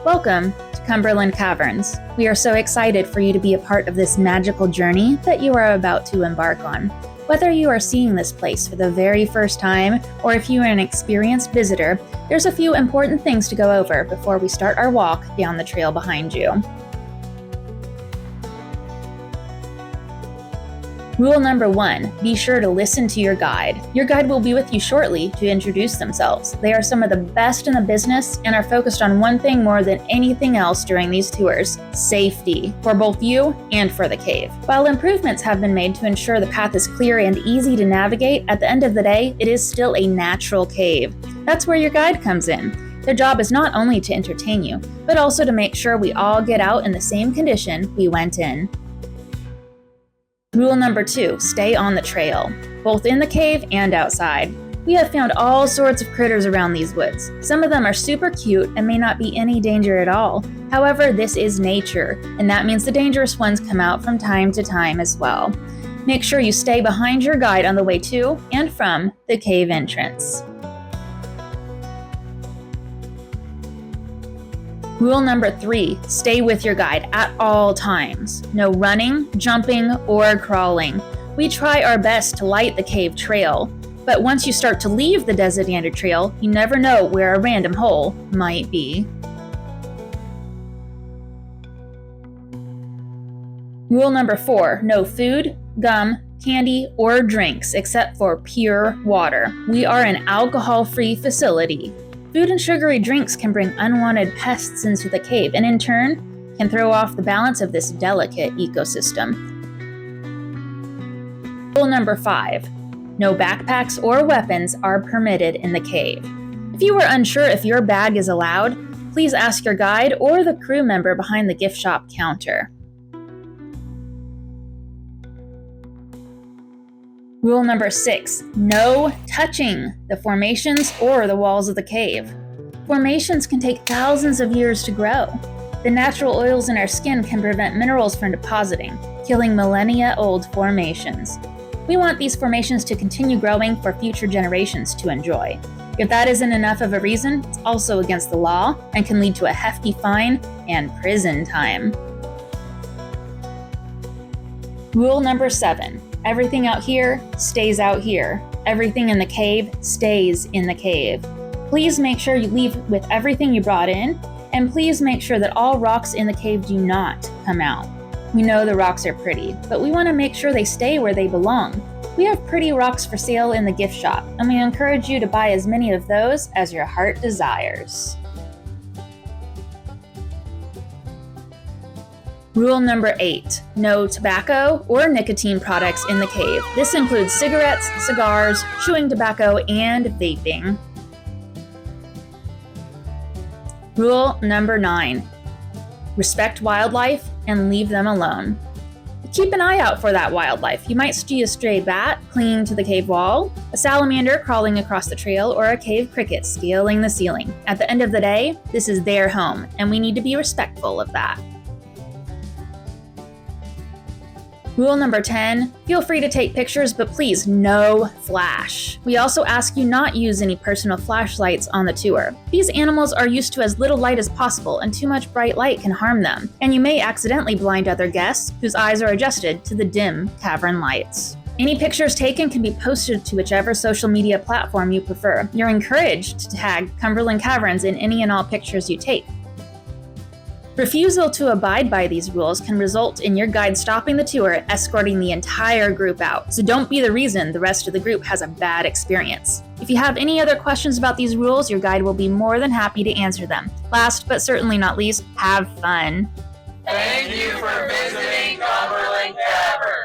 Welcome to Cumberland Caverns. We are so excited for you to be a part of this magical journey that you are about to embark on. Whether you are seeing this place for the very first time or if you are an experienced visitor, there's a few important things to go over before we start our walk down the trail behind you. Rule number 1, be sure to listen to your guide. Your guide will be with you shortly to introduce themselves. They are some of the best in the business and are focused on one thing more than anything else during these tours: safety, for both you and for the cave. While improvements have been made to ensure the path is clear and easy to navigate, at the end of the day, it is still a natural cave. That's where your guide comes in. Their job is not only to entertain you, but also to make sure we all get out in the same condition we went in. Rule number 2, stay on the trail, both in the cave and outside. We have found all sorts of critters around these woods. Some of them are super cute and may not be any danger at all. However, this is nature, and that means the dangerous ones come out from time to time as well. Make sure you stay behind your guide on the way to and from the cave entrance. Rule number 3, stay with your guide at all times. No running, jumping, or crawling. We try our best to light the cave trail, but once you start to leave the designated trail, you never know where a random hole might be. Rule number 4, no food, gum, candy, or drinks except for pure water. We are an alcohol-free facility. Food and sugary drinks can bring unwanted pests into the cave and in turn can throw off the balance of this delicate ecosystem. Rule number 5, no backpacks or weapons are permitted in the cave. If you are unsure if your bag is allowed, please ask your guide or the crew member behind the gift shop counter. Rule number 6, no touching the formations or the walls of the cave. Formations can take thousands of years to grow. The natural oils in our skin can prevent minerals from depositing, killing millennia-old formations. We want these formations to continue growing for future generations to enjoy. If that isn't enough of a reason, it's also against the law and can lead to a hefty fine and prison time. Rule number 7, everything out here stays out here. Everything in the cave stays in the cave. Please make sure you leave with everything you brought in, and please make sure that all rocks in the cave do not come out. We know the rocks are pretty, but we want to make sure they stay where they belong. We have pretty rocks for sale in the gift shop, and we encourage you to buy as many of those as your heart desires. Rule number 8, no tobacco or nicotine products in the cave. This includes cigarettes, cigars, chewing tobacco, and vaping. Rule number 9, respect wildlife and leave them alone. Keep an eye out for that wildlife. You might see a stray bat clinging to the cave wall, a salamander crawling across the trail, or a cave cricket scaling the ceiling. At the end of the day, this is their home, and we need to be respectful of that. Rule number 10, feel free to take pictures, but please no flash. We also ask you not use any personal flashlights on the tour. These animals are used to as little light as possible, and too much bright light can harm them, and you may accidentally blind other guests whose eyes are adjusted to the dim cavern lights. Any pictures taken can be posted to whichever social media platform you prefer. You're encouraged to tag Cumberland Caverns in any and all pictures you take. Refusal to abide by these rules can result in your guide stopping the tour and escorting the entire group out, so don't be the reason the rest of the group has a bad experience. If you have any other questions about these rules, your guide will be more than happy to answer them. Last but certainly not least, have fun. Thank you for visiting Cumberland Caverns.